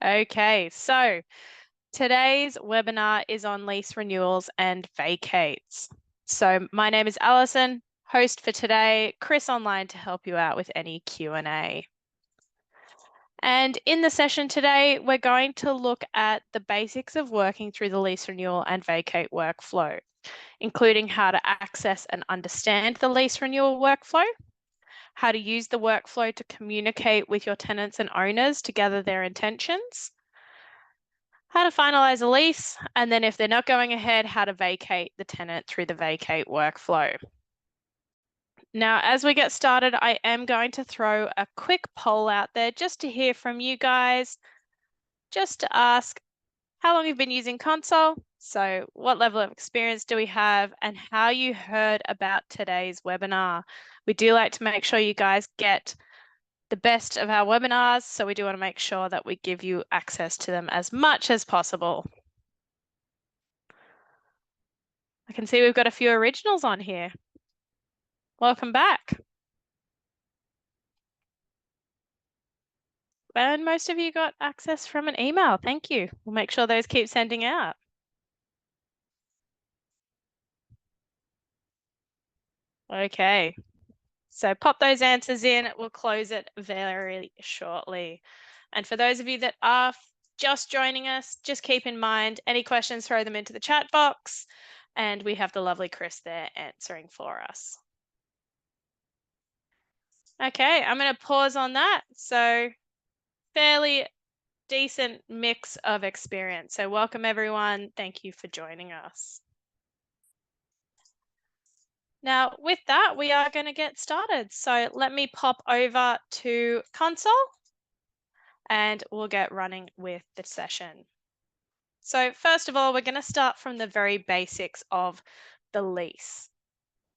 Okay, so today's webinar is on lease renewals and vacates. So my name is Alison, host for today, Chris online to help you out with any Q&A. And in the session today, we're going to look at the basics of working through the lease renewal and vacate workflow, including how to access and understand the lease renewal workflow, how to use the workflow to communicate with your tenants and owners to gather their intentions, how to finalize a lease, and then if they're not going ahead, how to vacate the tenant through the vacate workflow. Now, as we get started, I am going to throw a quick poll out there just to hear from you guys, just to ask how long you've been using Console, so what level of experience do we have, and how you heard about today's webinar. We do like to make sure you guys get the best of our webinars, so we do want to make sure that we give you access to them as much as possible. I can see we've got a few originals on here. Welcome back. And most of you got access from an email. Thank you. We'll make sure those keep sending out. Okay, so pop those answers in. We'll close it very shortly. And for those of you that are just joining us, just keep in mind, any questions, throw them into the chat box. And we have the lovely Chris there answering for us. Okay, I'm going to pause on that. So fairly decent mix of experience. So welcome everyone. Thank you for joining us. Now with that, we are going to get started. So let me pop over to Console and we'll get running with the session. So first of all, we're going to start from the very basics of the lease.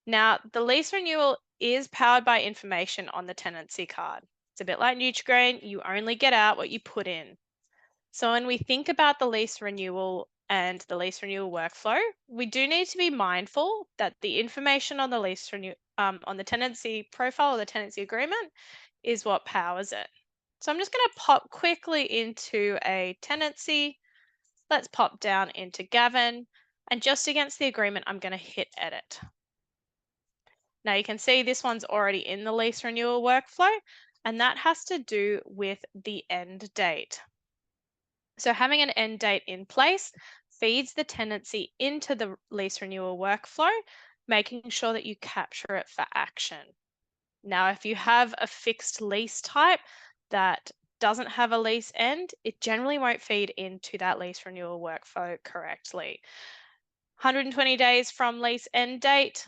Now, the lease renewal is powered by information on the tenancy card. It's a bit like Nutri-Grain, you only get out what you put in. So when we think about the lease renewal and the lease renewal workflow, we do need to be mindful that the information on the lease on the tenancy profile or the tenancy agreement is what powers it. So I'm just going to pop quickly into a tenancy. Let's pop down into Gavin, and just against the agreement, I'm going to hit edit. Now you can see this one's already in the lease renewal workflow, and that has to do with the end date. So having an end date in place feeds the tenancy into the lease renewal workflow, making sure that you capture it for action. Now, if you have a fixed lease type that doesn't have a lease end, it generally won't feed into that lease renewal workflow correctly. 120 days from lease end date,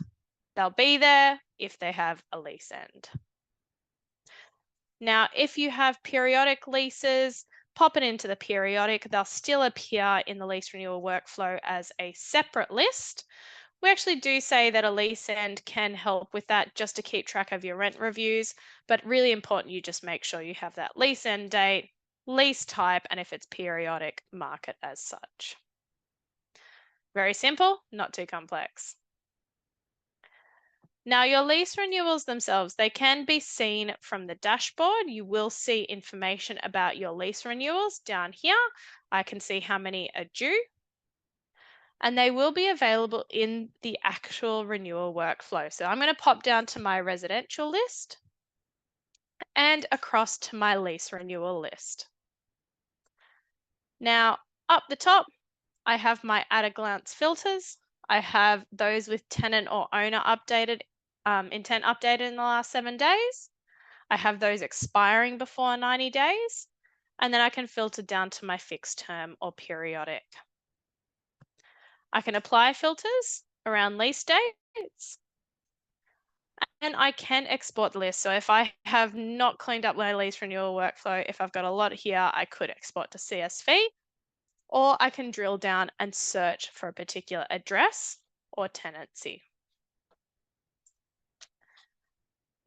they'll be there if they have a lease end. Now, if you have periodic leases, pop it into the periodic. They'll still appear in the lease renewal workflow as a separate list. We actually do say that a lease end can help with that just to keep track of your rent reviews, but really important you just make sure you have that lease end date, lease type, and if it's periodic, mark it as such. Very simple, not too complex. Now your lease renewals themselves, they can be seen from the dashboard. You will see information about your lease renewals down here. I can see how many are due. And they will be available in the actual renewal workflow. So I'm going to pop down to my residential list and across to my lease renewal list. Now up the top, I have my at a glance filters. I have those with tenant or owner updated, intent updated in the last 7 days. I have those expiring before 90 days. And then I can filter down to my fixed term or periodic. I can apply filters around lease dates. And I can export the list. So if I have not cleaned up my lease renewal workflow, if I've got a lot here, I could export to CSV, or I can drill down and search for a particular address or tenancy.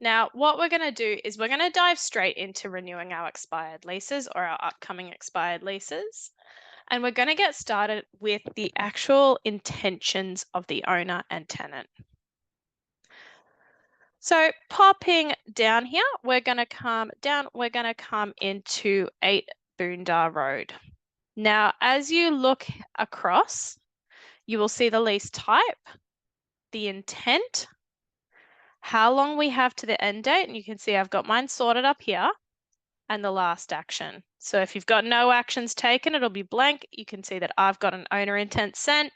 Now, what we're going to do is we're going to dive straight into renewing our expired leases or our upcoming expired leases. And we're going to get started with the actual intentions of the owner and tenant. So popping down here, we're going to come down, we're going to come into Boondar Road. Now, as you look across, you will see the lease type, the intent, how long we have to the end date, and you can see I've got mine sorted up here, and the last action. So if you've got no actions taken, it'll be blank. You can see that I've got an owner intent sent,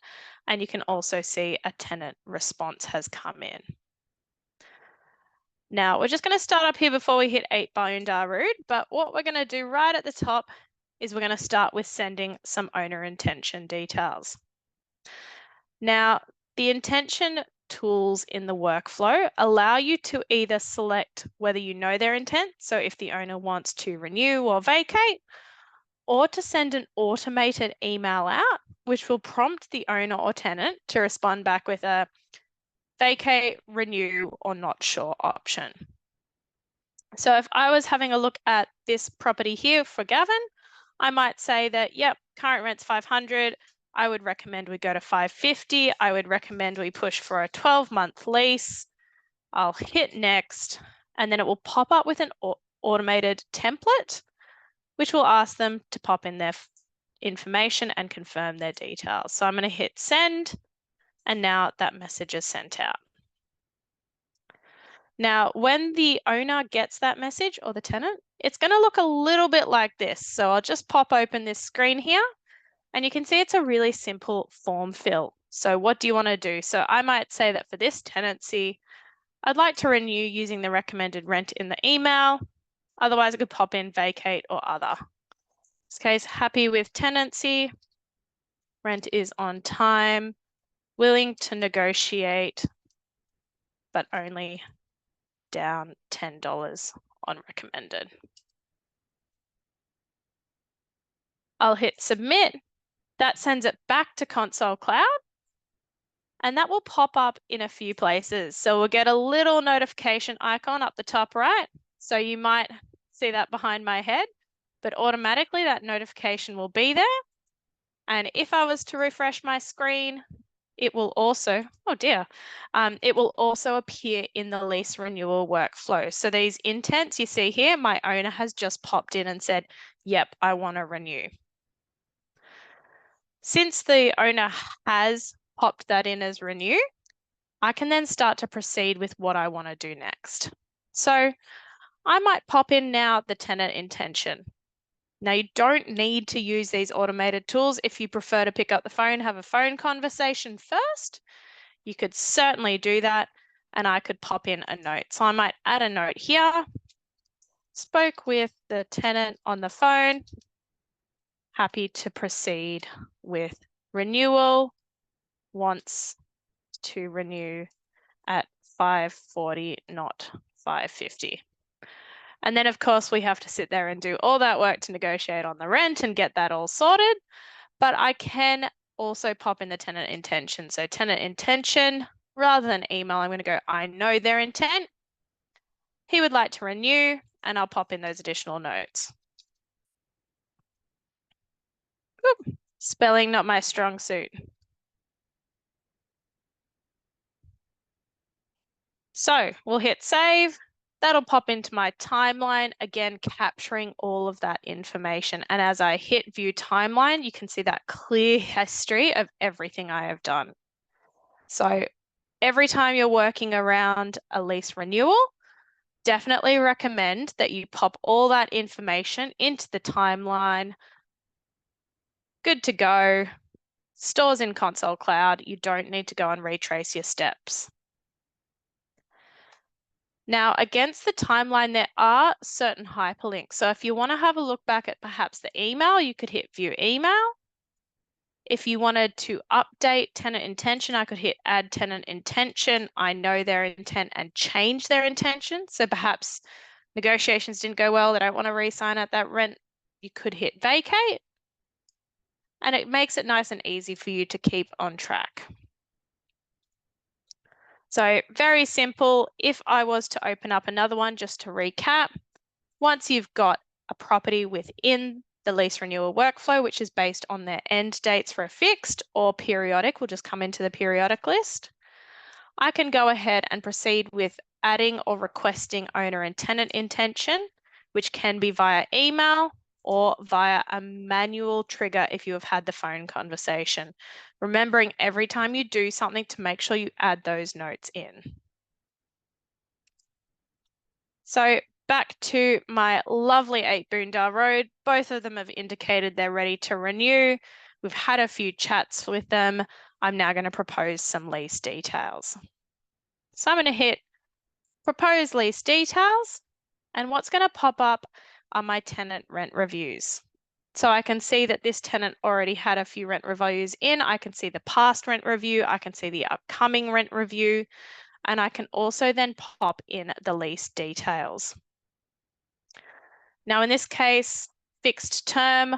and you can also see a tenant response has come in. Now, we're just going to start up here before we hit 8 Boondar Road, but what we're going to do right at the top is we're going to start with sending some owner intention details. Now, the intention tools in the workflow allow you to either select whether you know their intent, so if the owner wants to renew or vacate, or to send an automated email out, which will prompt the owner or tenant to respond back with a vacate, renew, or not sure option. So if I was having a look at this property here for Gavin, I might say that, yep, current rent's 500. I would recommend we go to 550. I would recommend we push for a 12-month lease. I'll hit next, and then it will pop up with an automated template, which will ask them to pop in their information and confirm their details. So I'm going to hit send, and now that message is sent out. Now, when the owner gets that message, or the tenant, it's going to look a little bit like this. So I'll just pop open this screen here, and you can see it's a really simple form fill. So what do you want to do? So I might say that for this tenancy, I'd like to renew using the recommended rent in the email. Otherwise, I could pop in vacate or other. In this case, happy with tenancy, rent is on time, willing to negotiate, but only down $10 on recommended. I'll hit submit. That sends it back to Console Cloud, and that will pop up in a few places. So we'll get a little notification icon up the top right. So you might see that behind my head, but automatically that notification will be there. And if I was to refresh my screen, it will also, it will also appear in the lease renewal workflow. So these intents you see here, my owner has just popped in and said, yep, I want to renew. Since the owner has popped that in as renew, I can then start to proceed with what I want to do next. So I might pop in now the tenant intention. Now, you don't need to use these automated tools. If you prefer to pick up the phone, have a phone conversation first, you could certainly do that, and I could pop in a note. So I might add a note here. Spoke with the tenant on the phone. Happy to proceed with renewal. Wants to renew at 540, not 550. And then, of course, we have to sit there and do all that work to negotiate on the rent and get that all sorted. But I can also pop in the tenant intention. So tenant intention, rather than email, I'm going to go, I know their intent. He would like to renew, and I'll pop in those additional notes. Oop, spelling, not my strong suit. So we'll hit save. That'll pop into my timeline, again, capturing all of that information. And as I hit view timeline, you can see that clear history of everything I have done. So every time you're working around a lease renewal, definitely recommend that you pop all that information into the timeline. Good to go. Stores in Console Cloud. You don't need to go and retrace your steps. Now, against the timeline, there are certain hyperlinks. So if you want to have a look back at perhaps the email, you could hit view email. If you wanted to update tenant intention, I could hit add tenant intention. I know their intent and change their intention. So perhaps negotiations didn't go well. They don't want to re-sign at that rent. You could hit vacate. And it makes it nice and easy for you to keep on track. So very simple. If I was to open up another one, just to recap, once you've got a property within the lease renewal workflow, which is based on their end dates for a fixed or periodic, we'll just come into the periodic list. I can go ahead and proceed with adding or requesting owner and tenant intention, which can be via email or via a manual trigger if you have had the phone conversation. Remembering every time you do something to make sure you add those notes in. So back to my lovely 8 Boondar Road. Both of them have indicated they're ready to renew. We've had a few chats with them. I'm now going to propose some lease details. So I'm going to hit propose lease details, and what's going to pop up are my tenant rent reviews. So I can see that this tenant already had a few rent reviews in. I can see the past rent review. I can see the upcoming rent review, and I can also then pop in the lease details. Now in this case, fixed term,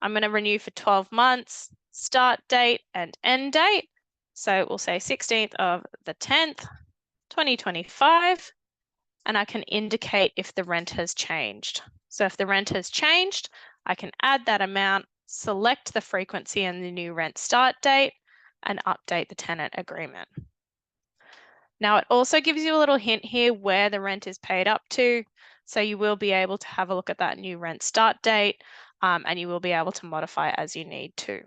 I'm going to renew for 12 months, start date and end date. So we'll say 16th of the 10th, 2025, and I can indicate if the rent has changed. So if the rent has changed, I can add that amount, select the frequency and the new rent start date, and update the tenant agreement. Now it also gives you a little hint here where the rent is paid up to. So you will be able to have a look at that new rent start date, and you will be able to modify as you need to.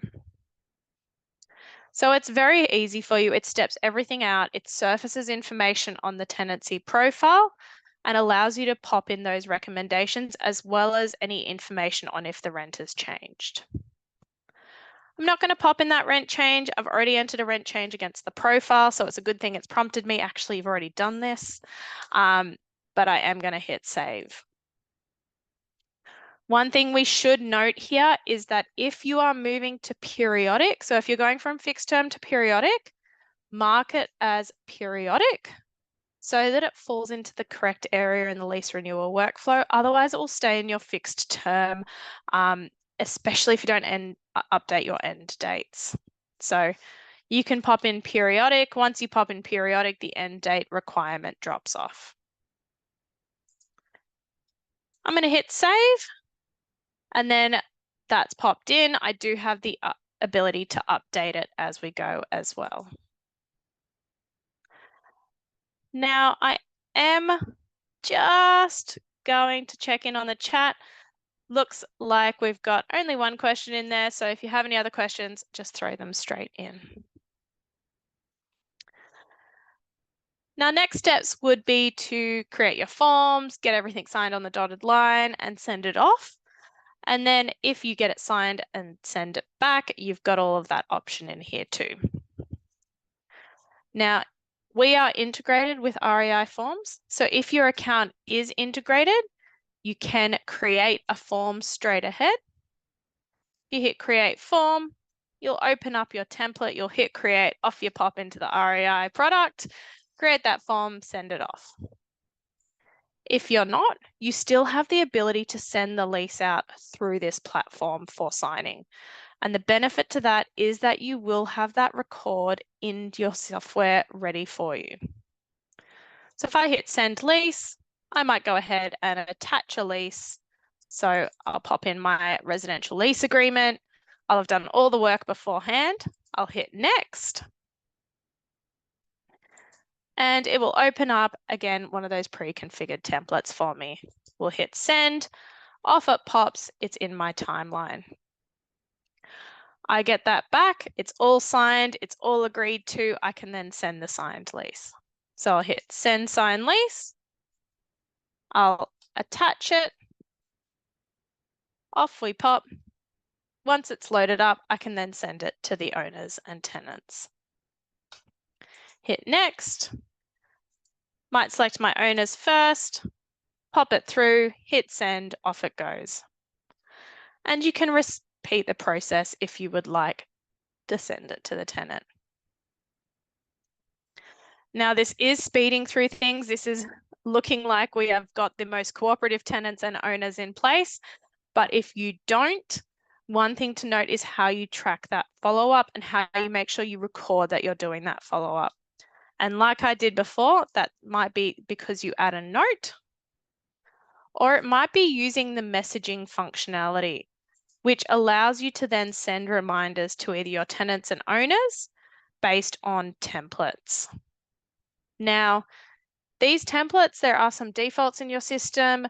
So it's very easy for you. It steps everything out. It surfaces information on the tenancy profile and allows you to pop in those recommendations as well as any information on if the rent has changed. I'm not going to pop in that rent change. I've already entered a rent change against the profile, so it's a good thing it's prompted me. Actually, you've already done this, but I am going to hit save. One thing we should note here is that if you are moving to periodic, so if you're going from fixed term to periodic, mark it as periodic so that it falls into the correct area in the lease renewal workflow. Otherwise, it will stay in your fixed term, especially if you don't update your end dates. So you can pop in periodic. Once you pop in periodic, the end date requirement drops off. I'm going to hit save, and then that's popped in. I do have the ability to update it as we go as well. Now I am just going to check in on the chat. Looks like we've got only one question in there. So if you have any other questions, just throw them straight in. Now, next steps would be to create your forms, get everything signed on the dotted line and send it off. And then if you get it signed and send it back, you've got all of that option in here too. Now, we are integrated with REI forms. So if your account is integrated, you can create a form straight ahead. You hit create form, you'll open up your template, you'll hit create, off you pop into the REI product, create that form, send it off. If you're not, you still have the ability to send the lease out through this platform for signing. And the benefit to that is that you will have that record in your software ready for you. So if I hit send lease, I might go ahead and attach a lease. So I'll pop in my residential lease agreement. I'll have done all the work beforehand. I'll hit next. And it will open up, again, one of those pre-configured templates for me. We'll hit send, off it pops, it's in my timeline. I get that back, it's all signed, it's all agreed to, I can then send the signed lease. So I'll hit send signed lease, I'll attach it, off we pop. Once it's loaded up, I can then send it to the owners and tenants. Hit next, might select my owners first, pop it through, hit send, off it goes. And you can repeat the process if you would like to send it to the tenant. Now this is speeding through things. This is looking like we have got the most cooperative tenants and owners in place. But if you don't, one thing to note is how you track that follow-up and how you make sure you record that you're doing that follow-up. And like I did before, that might be because you add a note, or it might be using the messaging functionality, which allows you to then send reminders to either your tenants and owners based on templates. Now, these templates, there are some defaults in your system.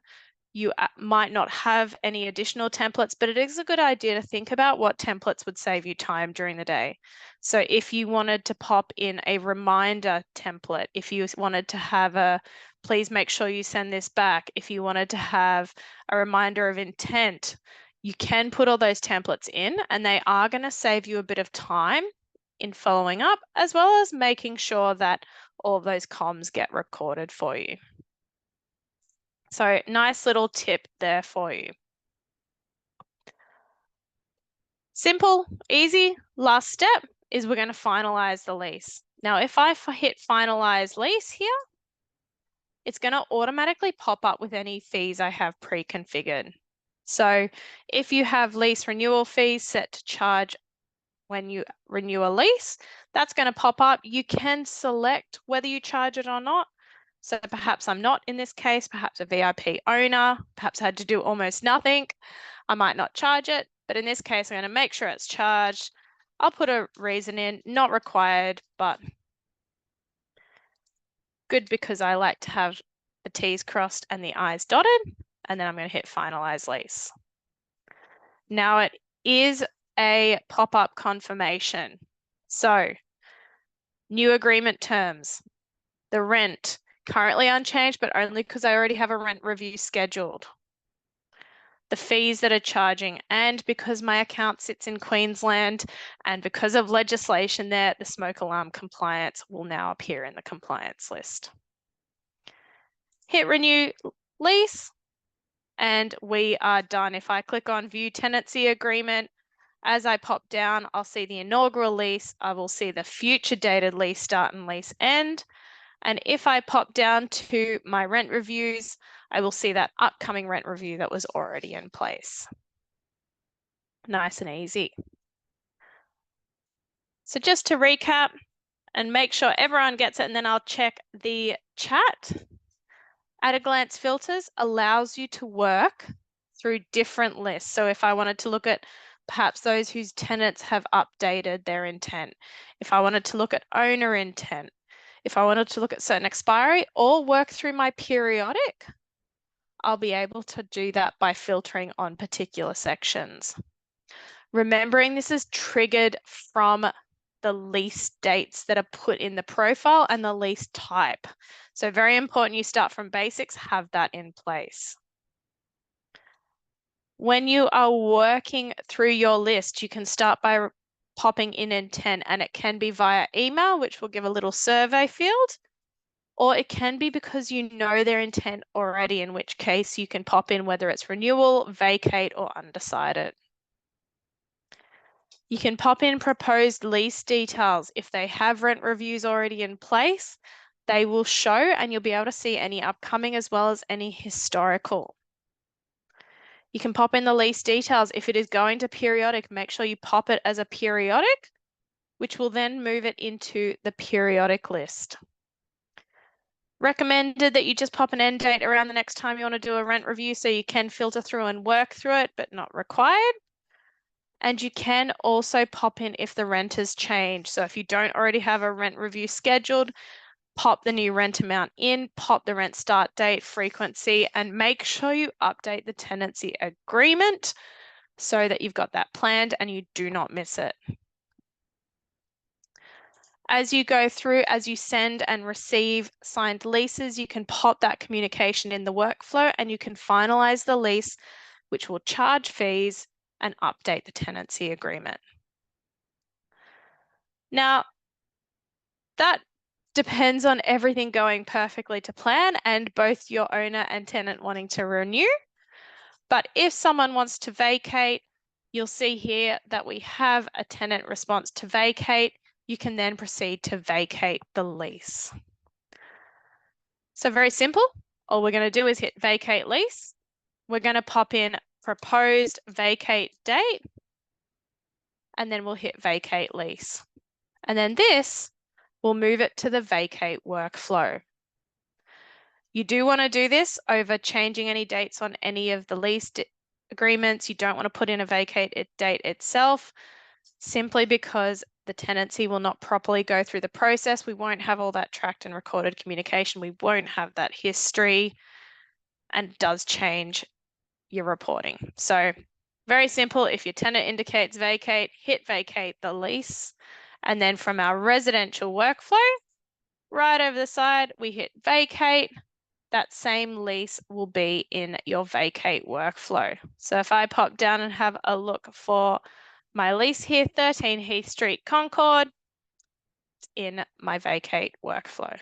You might not have any additional templates, but it is a good idea to think about what templates would save you time during the day. So if you wanted to pop in a reminder template, if you wanted to have a, please make sure you send this back, if you wanted to have a reminder of intent, you can put all those templates in and they are going to save you a bit of time in following up, as well as making sure that all of those comms get recorded for you. So nice little tip there for you. Simple, easy. Last step is we're going to finalize the lease. Now, if I hit finalize lease here, it's going to automatically pop up with any fees I have pre-configured. So if you have lease renewal fees set to charge when you renew a lease, that's going to pop up. You can select whether you charge it or not. So perhaps I'm not in this case, perhaps a VIP owner, perhaps I had to do almost nothing. I might not charge it, but in this case, I'm going to make sure it's charged. I'll put a reason in, not required, but good because I like to have the T's crossed and the I's dotted, and then I'm going to hit finalize lease. Now it is a pop-up confirmation. So new agreement terms, the rent, currently unchanged, but only because I already have a rent review scheduled. The fees that are charging, and because my account sits in Queensland and because of legislation there, the smoke alarm compliance will now appear in the compliance list. Hit renew lease and we are done. If I click on view tenancy agreement, as I pop down, I'll see the inaugural lease. I will see the future dated lease start and lease end. And if I pop down to my rent reviews, I will see that upcoming rent review that was already in place. Nice and easy. So just to recap and make sure everyone gets it, and then I'll check the chat. At a glance filters allows you to work through different lists. So if I wanted to look at perhaps those whose tenants have updated their intent, if I wanted to look at owner intent, if I wanted to look at certain expiry or work through my periodic, I'll be able to do that by filtering on particular sections. Remembering this is triggered from the lease dates that are put in the profile and the lease type. So very important you start from basics, have that in place. When you are working through your list, you can start by popping in intent, and it can be via email, which will give a little survey field, or it can be because you know their intent already, in which case you can pop in whether it's renewal, vacate, or undecided. You can pop in proposed lease details. If they have rent reviews already in place, they will show and you'll be able to see any upcoming as well as any historical. You can pop in the lease details. If it is going to periodic, make sure you pop it as a periodic, which will then move it into the periodic list. Recommended that you just pop an end date around the next time you want to do a rent review so you can filter through and work through it, but not required. And you can also pop in if the rent has changed. So if you don't already have a rent review scheduled, pop the new rent amount in, pop the rent start date, frequency, and make sure you update the tenancy agreement so that you've got that planned and you do not miss it. As you go through, as you send and receive signed leases, you can pop that communication in the workflow and you can finalize the lease, which will charge fees and update the tenancy agreement. Now, that depends on everything going perfectly to plan and both your owner and tenant wanting to renew. But if someone wants to vacate, you'll see here that we have a tenant response to vacate. You can then proceed to vacate the lease. So very simple. All we're going to do is hit vacate lease. We're going to pop in proposed vacate date, and then we'll hit vacate lease. And then this will move it to the vacate workflow. You do want to do this over changing any dates on any of the lease agreements. You don't want to put in a vacate date itself, simply because the tenancy will not properly go through the process. We won't have all that tracked and recorded communication. We won't have that history. and it does change your reporting. So very simple. If your tenant indicates vacate, hit vacate the lease. And then from our residential workflow, right over the side, we hit vacate. That same lease will be in your vacate workflow. So if I pop down and have a look for my lease here, 13 Heath Street, Concord, it's in my vacate workflow.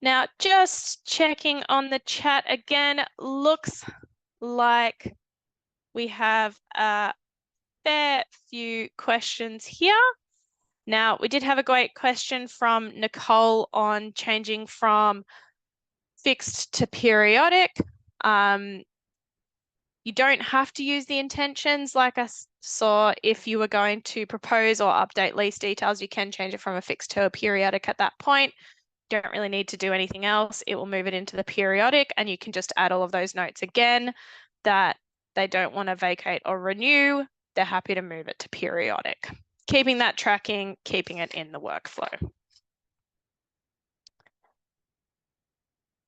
Now, just checking on the chat again, looks like we have a fair few questions here. Now, we did have a great question from Nicole on changing from fixed to periodic. You don't have to use the intentions like I saw. If you were going to propose or update lease details, you can change it from a fixed to a periodic at that point. You don't really need to do anything else. It will move it into the periodic, and you can just add all of those notes again that they don't want to vacate or renew. They're happy to move it to periodic. Keeping that tracking, keeping it in the workflow.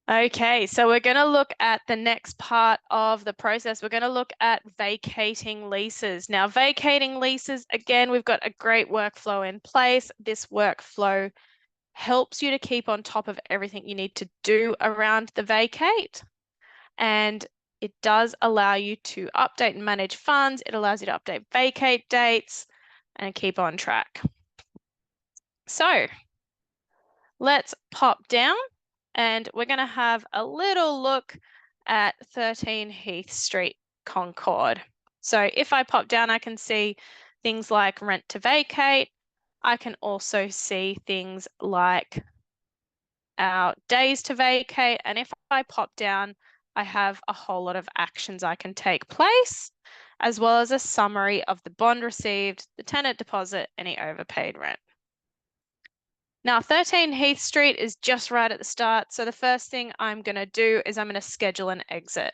Okay, so we're going to look at the next part of the process. We're going to look at vacating leases. Now, vacating leases, again, we've got a great workflow in place. This workflow helps you to keep on top of everything you need to do around the vacate. And it does allow you to update and manage funds. It allows you to update vacate dates and keep on track. So let's pop down and we're going to have a little look at 13 Heath Street, Concord. So if I pop down, I can see things like rent to vacate. I can also see things like our days to vacate. And if I pop down, I have a whole lot of actions I can take place, as well as a summary of the bond received, the tenant deposit, any overpaid rent. Now, 13 Heath Street is just right at the start. So the first thing I'm going to do is I'm going to schedule an exit.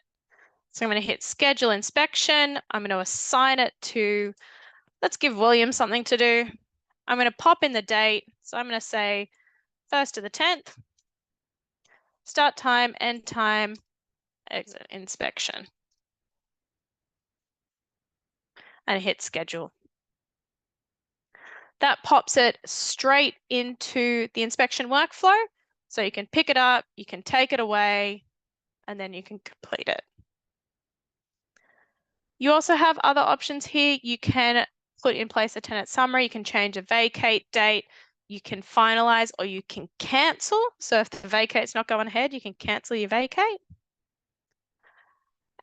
So I'm going to hit schedule inspection. I'm going to assign it to, let's give William something to do. I'm going to pop in the date. So I'm going to say 1st to the 10th, start time, end time, exit inspection. And hit schedule. That pops it straight into the inspection workflow. So you can pick it up, you can take it away, and then you can complete it. You also have other options here. You can put in place a tenant summary. You can change a vacate date. You can finalize or you can cancel. So if the vacate's not going ahead, you can cancel your vacate.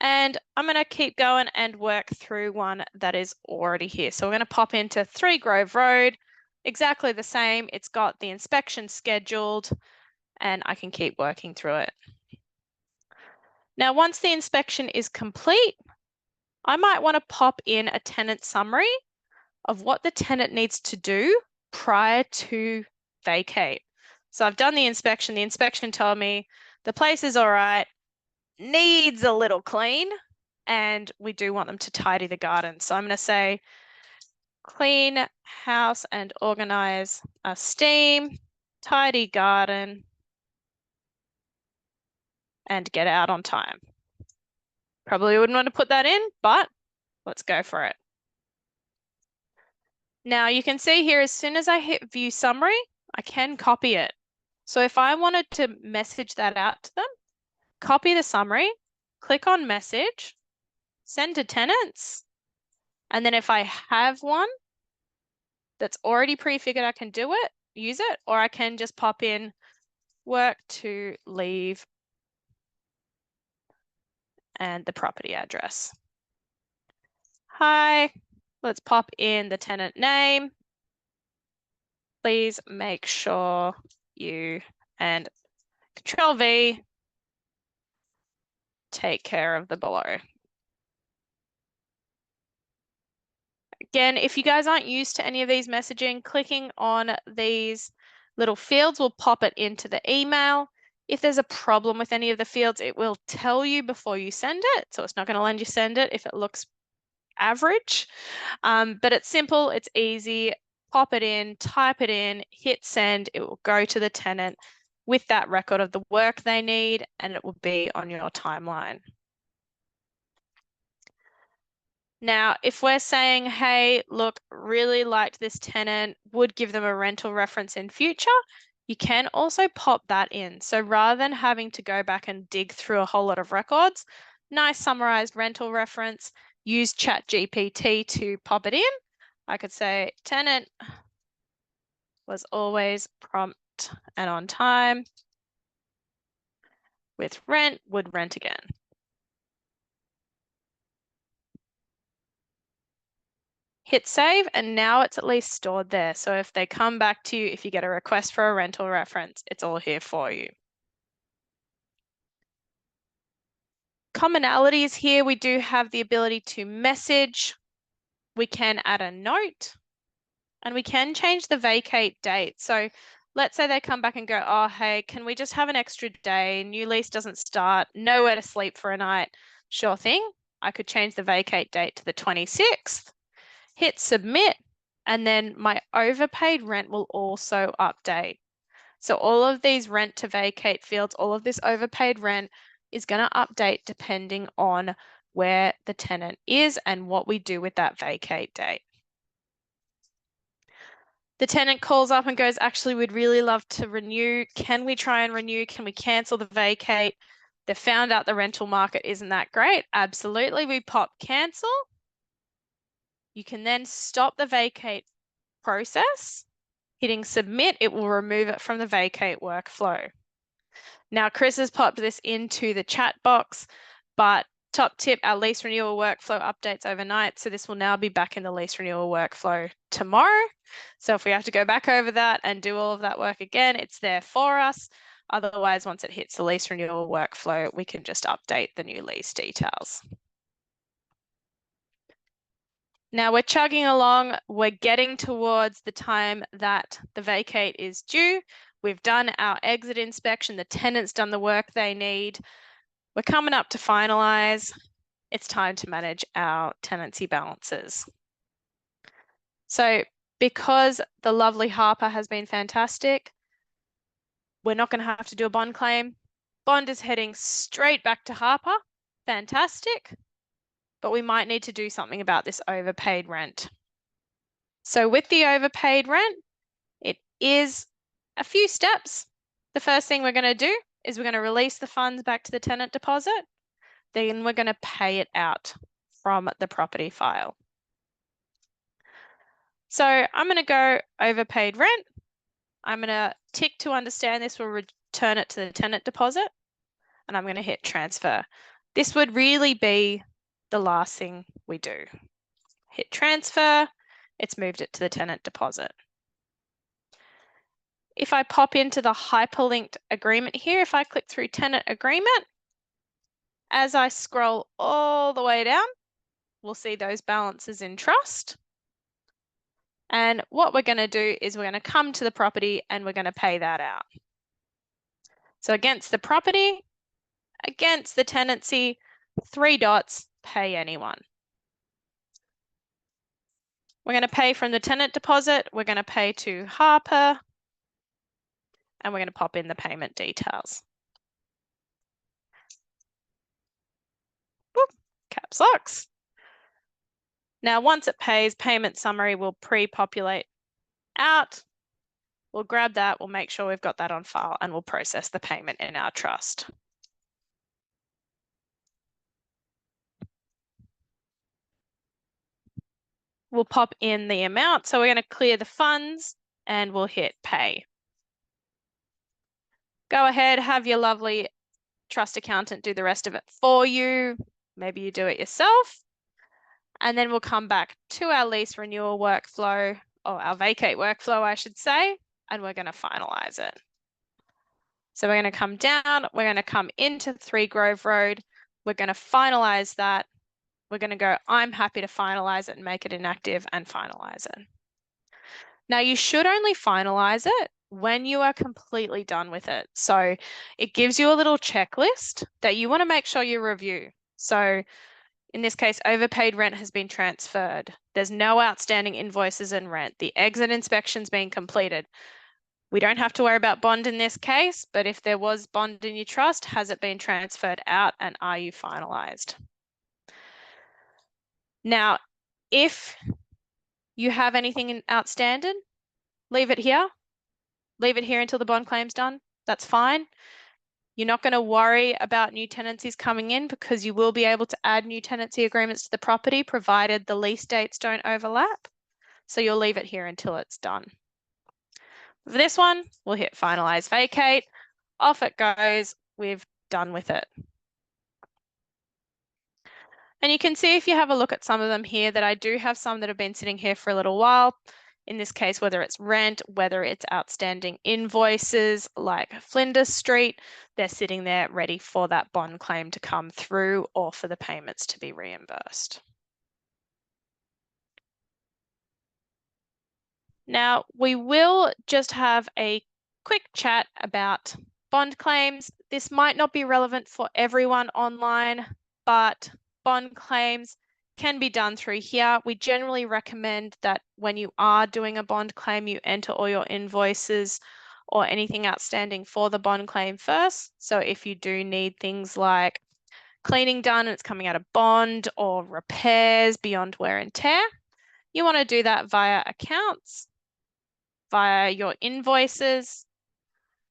And I'm going to keep going and work through one that is already here. So we're going to pop into 3 Grove Road, exactly the same. It's got the inspection scheduled and I can keep working through it. Now, once the inspection is complete, I might want to pop in a tenant summary of what the tenant needs to do prior to vacate. So I've done the inspection. The inspection told me the place is all right, needs a little clean, and we do want them to tidy the garden. So I'm going to say clean house and organize a steam, tidy garden, and get out on time. Probably wouldn't want to put that in, but let's go for it. Now you can see here, as soon as I hit view summary, I can copy it. So if I wanted to message that out to them, copy the summary, click on message, send to tenants, and then if I have one that's already prefigured, I can do it, use it, or I can just pop in work to leave and the property address. Hi, let's pop in the tenant name. Please make sure you, and Control V, take care of the below. Again, if you guys aren't used to any of these messaging, clicking on these little fields will pop it into the email. If there's a problem with any of the fields, it will tell you before you send it. So it's not going to let you send it if it looks average. But it's simple, it's easy. Pop it in, type it in, hit send. It will go to the tenant. with that record of the work they need, and it will be on your timeline. Now, if we're saying, hey, look, really liked this tenant, would give them a rental reference in future, you can also pop that in. So rather than having to go back and dig through a whole lot of records, nice summarized rental reference, use ChatGPT to pop it in. I could say tenant was always prompt and on time with rent, would rent again. Hit save, and now it's at least stored there. So if they come back to you, if you get a request for a rental reference, it's all here for you. Commonalities here, we do have the ability to message. We can add a note, and we can change the vacate date. So let's say they come back and go, oh, hey, can we just have an extra day? New lease doesn't start, nowhere to sleep for a night. Sure thing. I could change the vacate date to the 26th. Hit submit, and then my overpaid rent will also update. So all of these rent to vacate fields, all of this overpaid rent is going to update depending on where the tenant is and what we do with that vacate date. The tenant calls up and goes, actually, we'd really love to renew. Can we try and renew? Can we cancel the vacate? They found out the rental market isn't that great. Absolutely, we pop cancel. You can then stop the vacate process. Hitting submit, it will remove it from the vacate workflow. Now, Chris has popped this into the chat box, but top tip, our lease renewal workflow updates overnight. So this will now be back in the lease renewal workflow tomorrow. So if we have to go back over that and do all of that work again, it's there for us. Otherwise, once it hits the lease renewal workflow, we can just update the new lease details. Now we're chugging along. We're getting towards the time that the vacate is due. We've done our exit inspection. The tenant's done the work they need. We're coming up to finalize. It's time to manage our tenancy balances. So because the lovely Harper has been fantastic, we're not going to have to do a bond claim. Bond is heading straight back to Harper. Fantastic. But we might need to do something about this overpaid rent. So with the overpaid rent, it is a few steps. The first thing we're going to do is we're going to release the funds back to the tenant deposit. Then we're going to pay it out from the property file. So I'm going to go overpaid rent. I'm going to tick to understand this will return it to the tenant deposit, and I'm going to hit transfer. This would really be the last thing we do. Hit transfer, it's moved it to the tenant deposit. If I pop into the hyperlinked agreement here, if I click through tenant agreement, as I scroll all the way down, we'll see those balances in trust. And what we're going to do is we're going to come to the property and we're going to pay that out. So against the property, against the tenancy, 3 dots, pay anyone. We're going to pay from the tenant deposit. We're going to pay to Harper, and we're going to pop in the payment details. Whoop, caps locks. Now, once it pays, payment summary will pre-populate out. We'll grab that, we'll make sure we've got that on file, and we'll process the payment in our trust. We'll pop in the amount. So we're going to clear the funds and we'll hit pay. Go ahead, have your lovely trust accountant do the rest of it for you. Maybe you do it yourself. And then we'll come back to our lease renewal workflow, or our vacate workflow, I should say, and we're going to finalize it. So we're going to come down, we're going to come into 3 Grove Road, we're going to finalize that. We're going to go, I'm happy to finalize it and make it inactive and finalize it. Now you should only finalize it when you are completely done with it. So it gives you a little checklist that you want to make sure you review. So in this case, overpaid rent has been transferred. There's no outstanding invoices and rent. The exit inspection's been completed. We don't have to worry about bond in this case, but if there was bond in your trust, has it been transferred out and are you finalized? Now, if you have anything outstanding, leave it here. Leave it here until the bond claim's done. That's fine. You're not going to worry about new tenancies coming in because you will be able to add new tenancy agreements to the property provided the lease dates don't overlap. So you'll leave it here until it's done. For this one, we'll hit finalize vacate. Off it goes. We've done with it. And you can see if you have a look at some of them here that I do have some that have been sitting here for a little while. In this case, whether it's rent, whether it's outstanding invoices like Flinders Street, they're sitting there ready for that bond claim to come through or for the payments to be reimbursed. Now, we will just have a quick chat about bond claims. This might not be relevant for everyone online, but bond claims can be done through here. We generally recommend that when you are doing a bond claim, you enter all your invoices or anything outstanding for the bond claim first. So if you do need things like cleaning done and it's coming out of bond or repairs beyond wear and tear, you want to do that via accounts, via your invoices,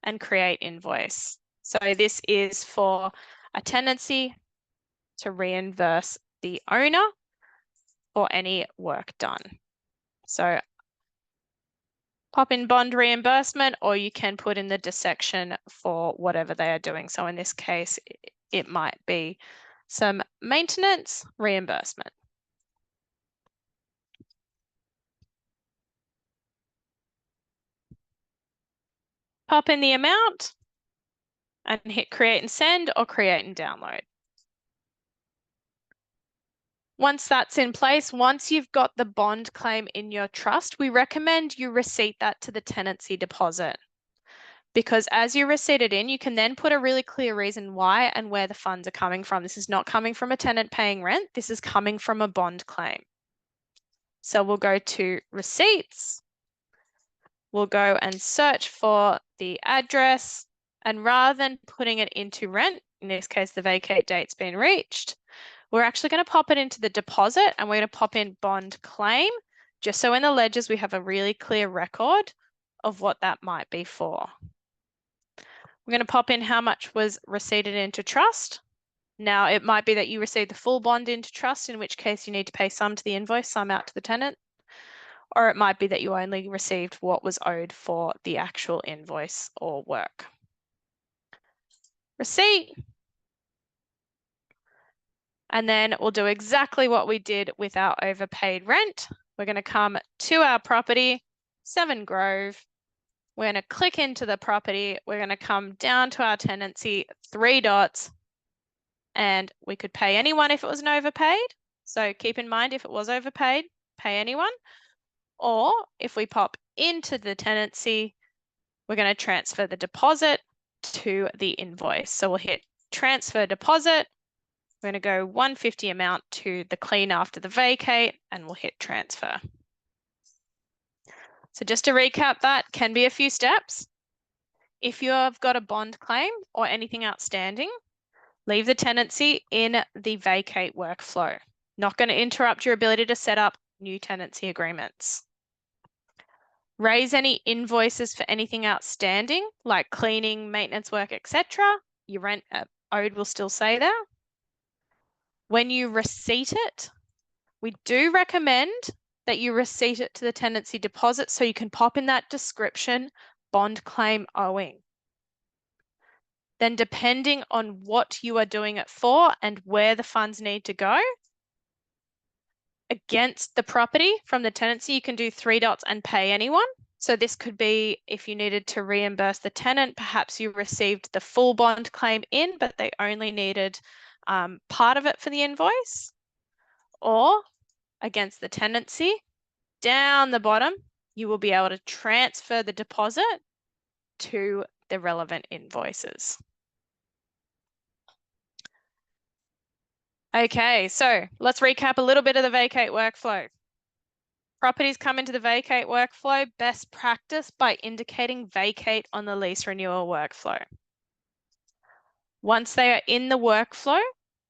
and create invoice. So this is for a tenancy to reimburse the owner for any work done. So pop in bond reimbursement, or you can put in the dissection for whatever they are doing. So in this case, it might be some maintenance reimbursement. Pop in the amount and hit create and send or create and download. Once that's in place, once you've got the bond claim in your trust, we recommend you receipt that to the tenancy deposit. Because as you receipt it in, you can then put a really clear reason why and where the funds are coming from. This is not coming from a tenant paying rent. This is coming from a bond claim. So we'll go to receipts. We'll go and search for the address. And rather than putting it into rent, in this case, the vacate date's been reached, we're actually going to pop it into the deposit and we're going to pop in bond claim, just so in the ledgers we have a really clear record of what that might be for. We're going to pop in how much was receipted into trust. Now, it might be that you received the full bond into trust, in which case you need to pay some to the invoice, some out to the tenant. Or it might be that you only received what was owed for the actual invoice or work. Receipt. And then we'll do exactly what we did with our overpaid rent. We're going to come to our property, 7 Grove. We're going to click into the property. We're going to come down to our tenancy, 3 dots, and we could pay anyone if it was an overpaid. So keep in mind, if it was overpaid, pay anyone. Or if we pop into the tenancy, we're going to transfer the deposit to the invoice. So we'll hit transfer deposit. We're going to go 150 amount to the clean after the vacate, and we'll hit transfer. So just to recap, that can be a few steps. If you have got a bond claim or anything outstanding, leave the tenancy in the vacate workflow. Not going to interrupt your ability to set up new tenancy agreements. Raise any invoices for anything outstanding, like cleaning, maintenance work, etc. Your rent owed will still say there. When you receipt it, we do recommend that you receipt it to the tenancy deposit so you can pop in that description, bond claim owing. Then depending on what you are doing it for and where the funds need to go, against the property from the tenancy, you can do 3 dots and pay anyone. So this could be if you needed to reimburse the tenant, perhaps you received the full bond claim in, but they only needed part of it for the invoice. Or against the tenancy, down the bottom, you will be able to transfer the deposit to the relevant invoices. Okay, so let's recap a little bit of the vacate workflow. Properties come into the vacate workflow, best practice by indicating vacate on the lease renewal workflow. Once they are in the workflow,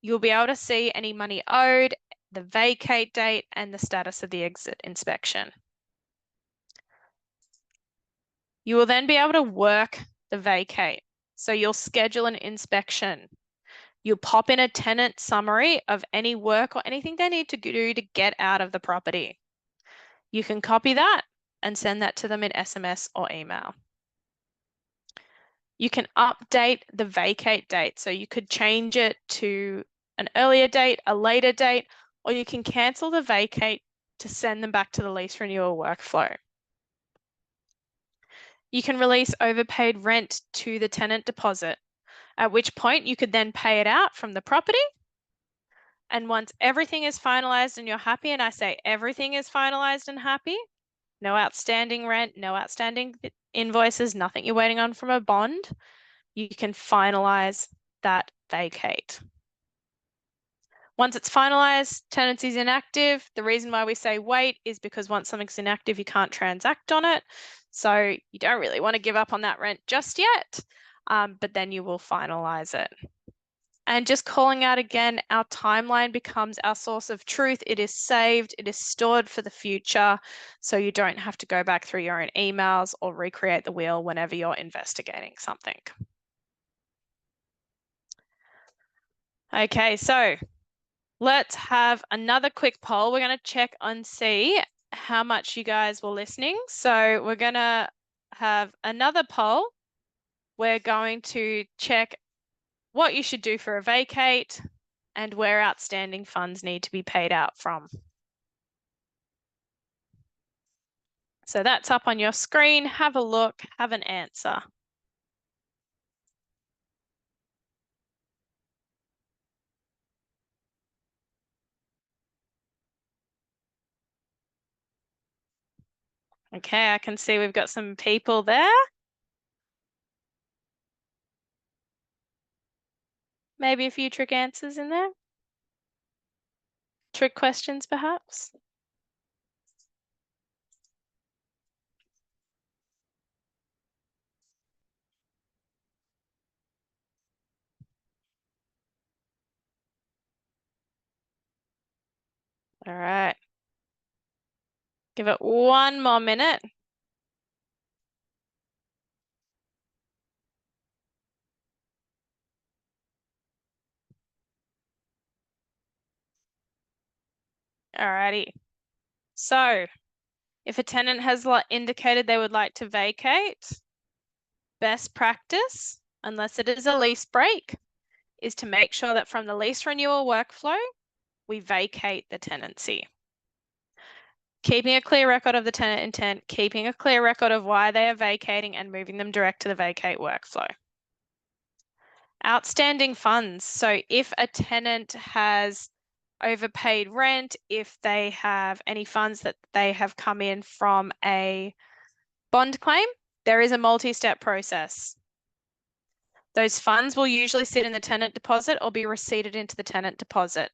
you'll be able to see any money owed, the vacate date, and the status of the exit inspection. You will then be able to work the vacate. So you'll schedule an inspection. You'll pop in a tenant summary of any work or anything they need to do to get out of the property. You can copy that and send that to them in SMS or email. You can update the vacate date. So you could change it to an earlier date, a later date, or you can cancel the vacate to send them back to the lease renewal workflow. You can release overpaid rent to the tenant deposit, at which point you could then pay it out from the property. And once everything is finalized and you're happy, and I say everything is finalized and happy, no outstanding rent, no outstanding invoices, nothing you're waiting on from a bond, you can finalize that vacate. Once it's finalized, tenancy is inactive. The reason why we say wait is because once something's inactive, you can't transact on it. So you don't really want to give up on that rent just yet, but then you will finalize it. And just calling out again, our timeline becomes our source of truth. It is saved, it is stored for the future, so you don't have to go back through your own emails or recreate the wheel whenever you're investigating something. Okay, so let's have another quick poll. We're going to check and see how much you guys were listening. So we're going to have another poll. We're going to check what you should do for a vacate and where outstanding funds need to be paid out from. So that's up on your screen. Have a look, have an answer. Okay, I can see we've got some people there. Maybe a few trick answers in there. Trick questions, perhaps. All right. Give it one more minute. Alrighty. So if a tenant has indicated they would like to vacate, best practice, unless it is a lease break, is to make sure that from the lease renewal workflow, we vacate the tenancy. Keeping a clear record of the tenant intent, keeping a clear record of why they are vacating and moving them direct to the vacate workflow. Outstanding funds. So if a tenant has overpaid rent, if they have any funds that they have come in from a bond claim, there is a multi-step process. Those funds will usually sit in the tenant deposit or be receipted into the tenant deposit.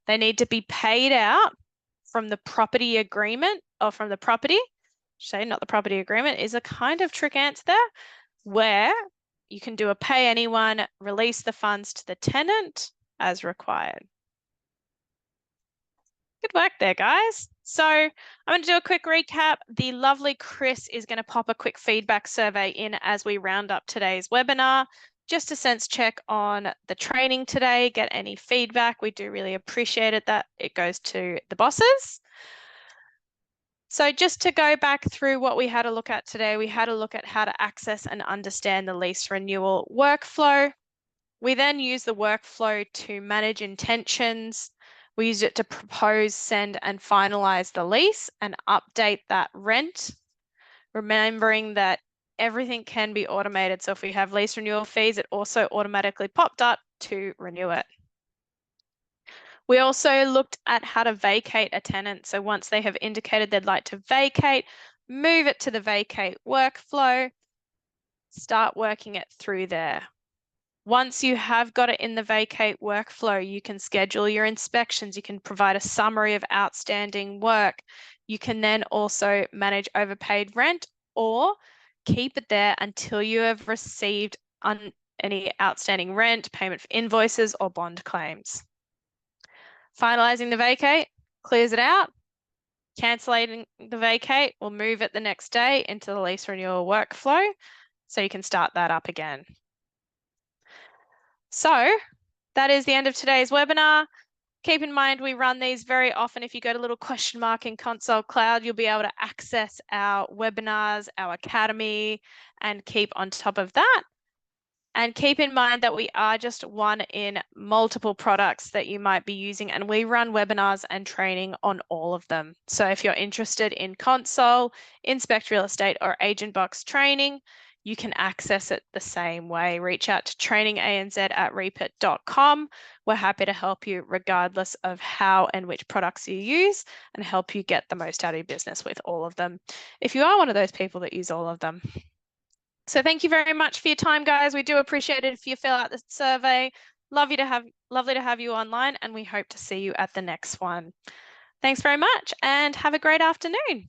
They need to be paid out from the property agreement or from the property. Say not the property agreement is a kind of trick answer there, where you can do a pay anyone, release the funds to the tenant as required. Good work there, guys. So I'm going to do a quick recap. The lovely Chris is going to pop a quick feedback survey in as we round up today's webinar. Just a sense check on the training today, get any feedback. We do really appreciate it that it goes to the bosses. So just to go back through what we had a look at today, we had a look at how to access and understand the lease renewal workflow. We then use the workflow to manage intentions. We use it to propose, send, and finalize the lease and update that rent, remembering that everything can be automated. So if we have lease renewal fees, it also automatically popped up to renew it. We also looked at how to vacate a tenant. So once they have indicated they'd like to vacate, move it to the vacate workflow, start working it through there. Once you have got it in the Vacate workflow, you can schedule your inspections. You can provide a summary of outstanding work. You can then also manage overpaid rent or keep it there until you have received any outstanding rent, payment for invoices, or bond claims. Finalizing the Vacate clears it out. Cancellating the Vacate will move it the next day into the lease renewal workflow, so you can start that up again. So that is the end of today's webinar. Keep in mind, we run these very often. If you go to little question mark in Console Cloud, you'll be able to access our webinars, our academy, and keep on top of that. And keep in mind that we are just one in multiple products that you might be using, and we run webinars and training on all of them. So if you're interested in Console, Inspect Real Estate, or Agent Box training, you can access it the same way. Reach out to traininganz@repit.com. We're happy to help you regardless of how and which products you use and help you get the most out of your business with all of them, if you are one of those people that use all of them. So thank you very much for your time, guys. We do appreciate it if you fill out the survey. Lovely to have you online, and we hope to see you at the next one. Thanks very much and have a great afternoon.